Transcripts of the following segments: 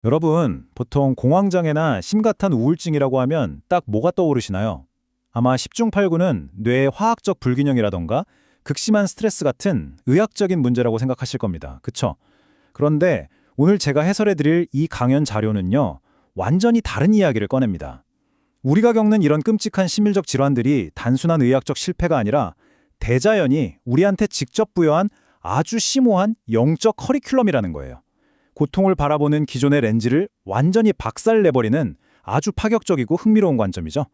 여러분, 보통 공황장애나 심각한 우울증이라고 하면 딱 뭐가 떠오르시나요? 아마 10중 8구는 뇌의 화학적 불균형이라던가 극심한 스트레스 같은 의학적인 문제라고 생각하실 겁니다. 그쵸? 그런데 오늘 제가 해설해드릴 이 강연 자료는요, 완전히 다른 이야기를 꺼냅니다. 우리가 겪는 이런 끔찍한 심리적 질환들이 단순한 의학적 실패가 아니라 대자연이 우리한테 직접 부여한 아주 심오한 영적 커리큘럼이라는 거예요. 고통을 바라보는 기존의 렌즈를 완전히 박살내버리는 아주 파격적이고 흥미로운 관점이죠.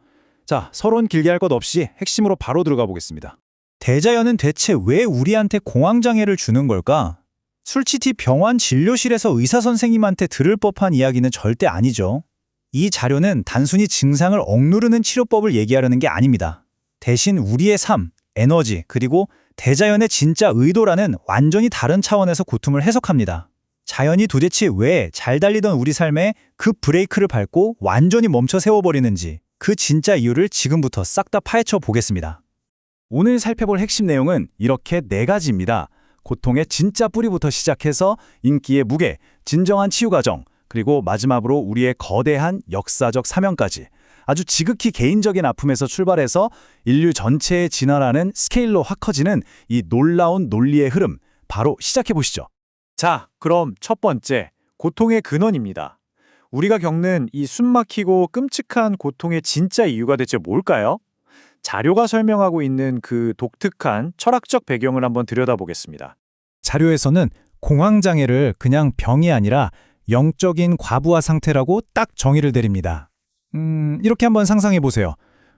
자, 서론 길게 할 것 없이 핵심으로 바로 들어가 보겠습니다. 대자연은 대체 왜 우리한테 공황장애를 주는 걸까? 솔직히 병원 진료실에서 의사 선생님한테 들을 법한 이야기는 절대 아니죠. 이 자료는 단순히 증상을 억누르는 치료법을 얘기하려는 게 아닙니다. 대신 우리의 삶, 에너지, 그리고 대자연의 진짜 의도라는 완전히 다른 차원에서 고통을 해석합니다. 자연이 도대체 왜 잘 달리던 우리 삶에 급 브레이크를 밟고 완전히 멈춰 세워버리는지 그 진짜 이유를 지금부터 싹 다 파헤쳐 보겠습니다. 오늘 살펴볼 핵심 내용은 이렇게 네 가지입니다. 고통의 진짜 뿌리부터 시작해서 인기의 무게, 진정한 치유 과정, 그리고 마지막으로 우리의 거대한 역사적 사명까지 아주 지극히 개인적인 아픔에서 출발해서 인류 전체에 진화라는 스케일로 확 커지는 이 놀라운 논리의 흐름, 바로 시작해 보시죠. 자, 그럼 첫 번째, 고통의 근원입니다. 우리가 겪는 이 숨막히고 끔찍한 고통의 진짜 이유가 대체 뭘까요? 자료가 설명하고 있는 그 독특한 철학적 배경을 한번 들여다보겠습니다. 자료에서는 공황장애를 그냥 병이 아니라 영적인 과부하 상태라고 딱 정의를 내립니다. 이렇게 한번 상상해 보세요.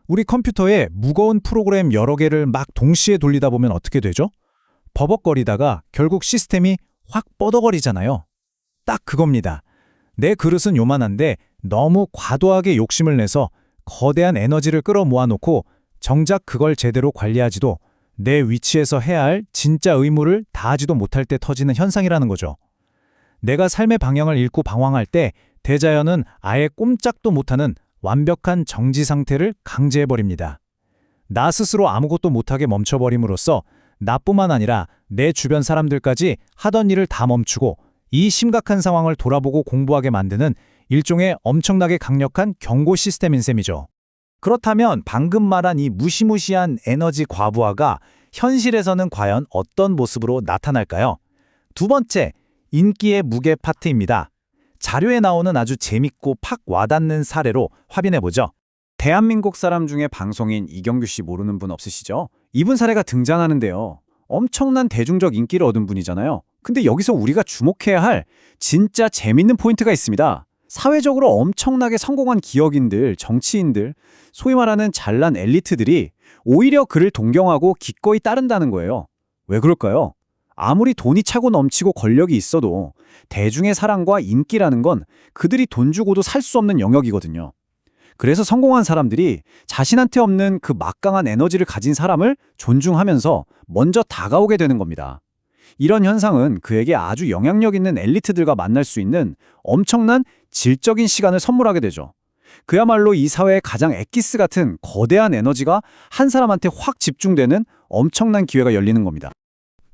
우리 컴퓨터에 무거운 프로그램 여러 개를 막 동시에 돌리다 보면 어떻게 되죠? 버벅거리다가 결국 시스템이 확 뻗어버리잖아요. 딱 그겁니다. 내 그릇은 요만한데 너무 과도하게 욕심을 내서 거대한 에너지를 끌어모아 놓고 정작 그걸 제대로 관리하지도 내 위치에서 해야 할 진짜 의무를 다하지도 못할 때 터지는 현상이라는 거죠. 내가 삶의 방향을 잃고 방황할 때 대자연은 아예 꼼짝도 못하는 완벽한 정지 상태를 강제해버립니다. 나 스스로 아무것도 못하게 멈춰버림으로써 나뿐만 아니라 내 주변 사람들까지 하던 일을 다 멈추고 이 심각한 상황을 돌아보고 공부하게 만드는 일종의 엄청나게 강력한 경고 시스템인 셈이죠. 그렇다면 방금 말한 이 무시무시한 에너지 과부하가 현실에서는 과연 어떤 모습으로 나타날까요? 두 번째, 인기의 무게 파트입니다. 자료에 나오는 아주 재밌고 팍 와닿는 사례로 확인해보죠. 대한민국 사람 중에 방송인 이경규 씨 모르는 분 없으시죠? 이분 사례가 등장하는데요. 엄청난 대중적 인기를 얻은 분이잖아요. 근데 여기서 우리가 주목해야 할 진짜 재밌는 포인트가 있습니다. 사회적으로 엄청나게 성공한 기업인들, 정치인들, 소위 말하는 잘난 엘리트들이 오히려 그를 동경하고 기꺼이 따른다는 거예요. 왜 그럴까요? 아무리 돈이 차고 넘치고 권력이 있어도 대중의 사랑과 인기라는 건 그들이 돈 주고도 살 수 없는 영역이거든요. 그래서 성공한 사람들이 자신한테 없는 그 막강한 에너지를 가진 사람을 존중하면서 먼저 다가오게 되는 겁니다. 이런 현상은 그에게 아주 영향력 있는 엘리트들과 만날 수 있는 엄청난 질적인 시간을 선물하게 되죠. 그야말로 이 사회의 가장 엑기스 같은 거대한 에너지가 한 사람한테 확 집중되는 엄청난 기회가 열리는 겁니다.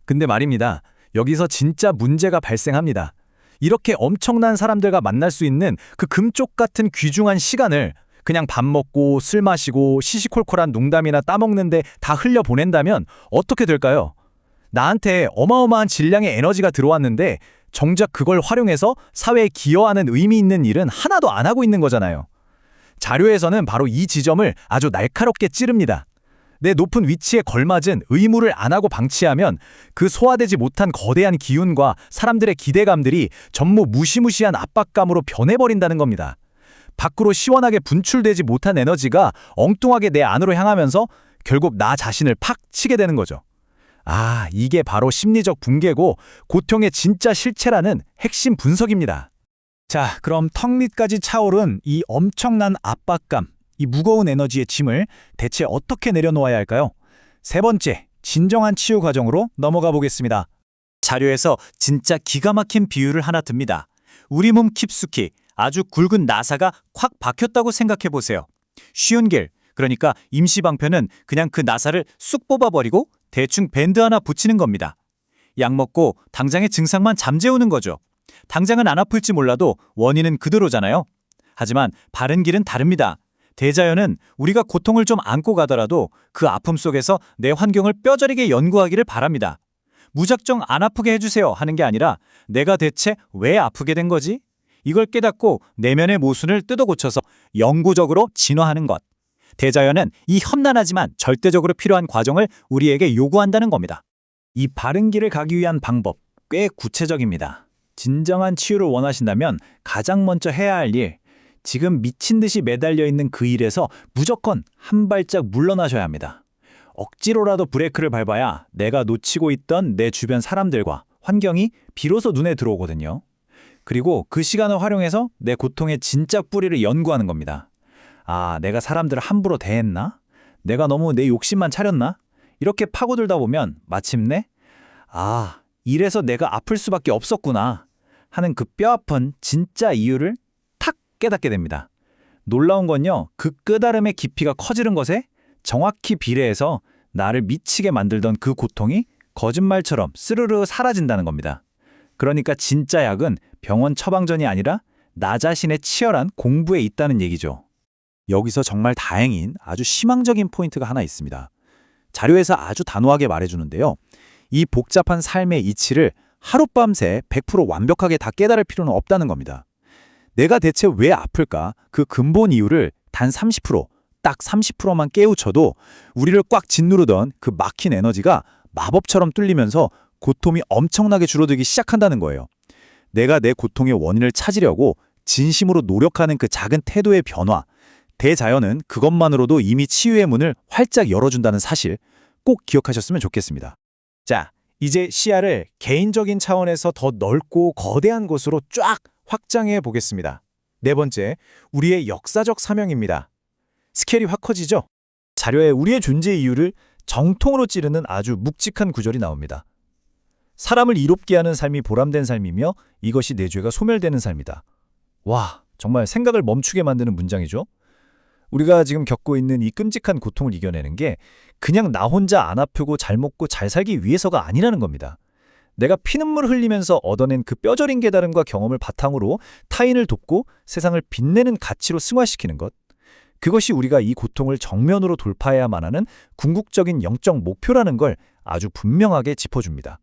근데 말입니다. 여기서 진짜 문제가 발생합니다. 이렇게 엄청난 사람들과 만날 수 있는 그 금쪽 같은 귀중한 시간을 그냥 밥 먹고 술 마시고 시시콜콜한 농담이나 따먹는데 다 흘려보낸다면 어떻게 될까요? 나한테 어마어마한 질량의 에너지가 들어왔는데 정작 그걸 활용해서 사회에 기여하는 의미 있는 일은 하나도 안 하고 있는 거잖아요. 자료에서는 바로 이 지점을 아주 날카롭게 찌릅니다. 내 높은 위치에 걸맞은 의무를 안 하고 방치하면 그 소화되지 못한 거대한 기운과 사람들의 기대감들이 전부 무시무시한 압박감으로 변해버린다는 겁니다. 밖으로 시원하게 분출되지 못한 에너지가 엉뚱하게 내 안으로 향하면서 결국 나 자신을 팍 치게 되는 거죠. 아, 이게 바로 심리적 붕괴고 고통의 진짜 실체라는 핵심 분석입니다. 자, 그럼 턱 밑까지 차오른 이 엄청난 압박감, 이 무거운 에너지의 짐을 대체 어떻게 내려놓아야 할까요? 세 번째, 진정한 치유 과정으로 넘어가 보겠습니다. 자료에서 진짜 기가 막힌 비유를 하나 듭니다. 우리 몸 깊숙이 아주 굵은 나사가 콱 박혔다고 생각해 보세요. 쉬운 길, 그러니까 임시방편은 그냥 그 나사를 쑥 뽑아버리고 대충 밴드 하나 붙이는 겁니다. 약 먹고 당장의 증상만 잠재우는 거죠. 당장은 안 아플지 몰라도 원인은 그대로잖아요. 하지만 바른 길은 다릅니다. 대자연은 우리가 고통을 좀 안고 가더라도 그 아픔 속에서 내 환경을 뼈저리게 연구하기를 바랍니다. 무작정 안 아프게 해주세요 하는 게 아니라 내가 대체 왜 아프게 된 거지? 이걸 깨닫고 내면의 모순을 뜯어 고쳐서 영구적으로 진화하는 것. 대자연은 이 험난하지만 절대적으로 필요한 과정을 우리에게 요구한다는 겁니다. 이 바른 길을 가기 위한 방법 꽤 구체적입니다. 진정한 치유를 원하신다면 가장 먼저 해야 할 일, 지금 미친 듯이 매달려 있는 그 일에서 무조건 한 발짝 물러나셔야 합니다. 억지로라도 브레이크를 밟아야 내가 놓치고 있던 내 주변 사람들과 환경이 비로소 눈에 들어오거든요. 그리고 그 시간을 활용해서 내 고통의 진짜 뿌리를 연구하는 겁니다. 아, 내가 사람들을 함부로 대했나? 내가 너무 내 욕심만 차렸나? 이렇게 파고들다 보면 마침내 아, 이래서 내가 아플 수밖에 없었구나 하는 그 뼈아픈 진짜 이유를 탁 깨닫게 됩니다. 놀라운 건요, 그 깨달음의 깊이가 커지는 것에 정확히 비례해서 나를 미치게 만들던 그 고통이 거짓말처럼 스르르 사라진다는 겁니다. 그러니까 진짜 약은 병원 처방전이 아니라 나 자신의 치열한 공부에 있다는 얘기죠. 여기서 정말 다행인 아주 희망적인 포인트가 하나 있습니다. 자료에서 아주 단호하게 말해주는데요. 이 복잡한 삶의 이치를 하룻밤새 100% 완벽하게 다 깨달을 필요는 없다는 겁니다. 내가 대체 왜 아플까? 그 근본 이유를 단 30%, 딱 30%만 깨우쳐도 우리를 꽉 짓누르던 그 막힌 에너지가 마법처럼 뚫리면서 고통이 엄청나게 줄어들기 시작한다는 거예요. 내가 내 고통의 원인을 찾으려고 진심으로 노력하는 그 작은 태도의 변화, 대자연은 그것만으로도 이미 치유의 문을 활짝 열어준다는 사실 꼭 기억하셨으면 좋겠습니다. 자, 이제 시야를 개인적인 차원에서 더 넓고 거대한 곳으로 쫙 확장해 보겠습니다. 네 번째, 우리의 역사적 사명입니다. 스케일이 확 커지죠? 자료에 우리의 존재 이유를 정통으로 찌르는 아주 묵직한 구절이 나옵니다. 사람을 이롭게 하는 삶이 보람된 삶이며 이것이 내 죄가 소멸되는 삶이다. 와, 정말 생각을 멈추게 만드는 문장이죠? 우리가 지금 겪고 있는 이 끔찍한 고통을 이겨내는 게 그냥 나 혼자 안 아프고 잘 먹고 잘 살기 위해서가 아니라는 겁니다. 내가 피눈물 흘리면서 얻어낸 그 뼈저린 깨달음과 경험을 바탕으로 타인을 돕고 세상을 빛내는 가치로 승화시키는 것. 그것이 우리가 이 고통을 정면으로 돌파해야만 하는 궁극적인 영적 목표라는 걸 아주 분명하게 짚어줍니다.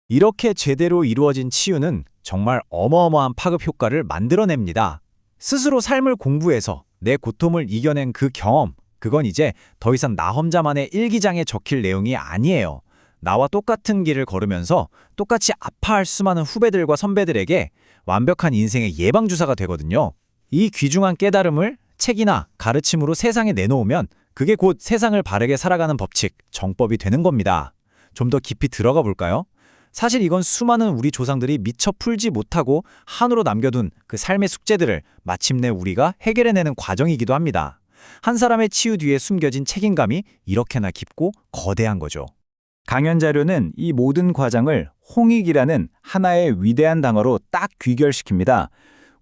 이렇게 제대로 이루어진 치유는 정말 어마어마한 파급 효과를 만들어냅니다. 스스로 삶을 공부해서 내 고통을 이겨낸 그 경험, 그건 이제 더 이상 나 혼자만의 일기장에 적힐 내용이 아니에요. 나와 똑같은 길을 걸으면서 똑같이 아파할 수많은 후배들과 선배들에게 완벽한 인생의 예방주사가 되거든요. 이 귀중한 깨달음을 책이나 가르침으로 세상에 내놓으면 그게 곧 세상을 바르게 살아가는 법칙, 정법이 되는 겁니다. 좀 더 깊이 들어가 볼까요? 사실 이건 수많은 우리 조상들이 미처 풀지 못하고 한으로 남겨둔 그 삶의 숙제들을 마침내 우리가 해결해내는 과정이기도 합니다. 한 사람의 치유 뒤에 숨겨진 책임감이 이렇게나 깊고 거대한 거죠. 강연 자료는 이 모든 과정을 홍익이라는 하나의 위대한 단어로 딱 귀결시킵니다.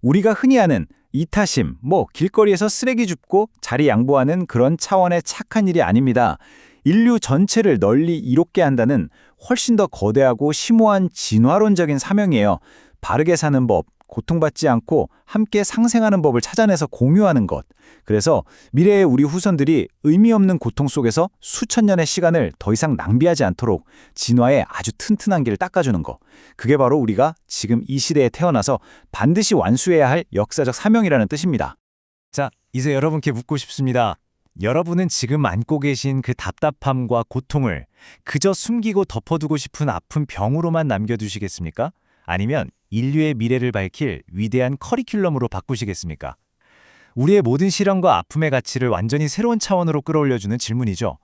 우리가 흔히 아는 이타심, 길거리에서 쓰레기 줍고 자리 양보하는 그런 차원의 착한 일이 아닙니다. 인류 전체를 널리 이롭게 한다는 훨씬 더 거대하고 심오한 진화론적인 사명이에요. 바르게 사는 법, 고통받지 않고 함께 상생하는 법을 찾아내서 공유하는 것. 그래서 미래의 우리 후손들이 의미 없는 고통 속에서 수천 년의 시간을 더 이상 낭비하지 않도록 진화의 아주 튼튼한 길을 닦아주는 것. 그게 바로 우리가 지금 이 시대에 태어나서 반드시 완수해야 할 역사적 사명이라는 뜻입니다. 자, 이제 여러분께 묻고 싶습니다. 여러분은 지금 안고 계신 그 답답함과 고통을 그저 숨기고 덮어두고 싶은 아픈 병으로만 남겨두시겠습니까? 아니면 인류의 미래를 밝힐 위대한 커리큘럼으로 바꾸시겠습니까? 우리의 모든 시련과 아픔의 가치를 완전히 새로운 차원으로 끌어올려주는 질문이죠.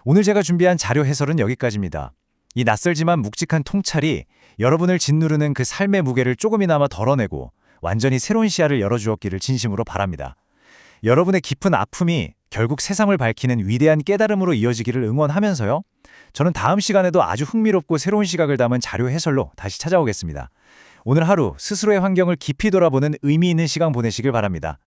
오늘 제가 준비한 자료 해설은 여기까지입니다. 이 낯설지만 묵직한 통찰이 여러분을 짓누르는 그 삶의 무게를 조금이나마 덜어내고 완전히 새로운 시야를 열어주었기를 진심으로 바랍니다. 여러분의 깊은 아픔이 결국 세상을 밝히는 위대한 깨달음으로 이어지기를 응원하면서요. 저는 다음 시간에도 아주 흥미롭고 새로운 시각을 담은 자료 해설로 다시 찾아오겠습니다. 오늘 하루 스스로의 환경을 깊이 돌아보는 의미 있는 시간 보내시길 바랍니다.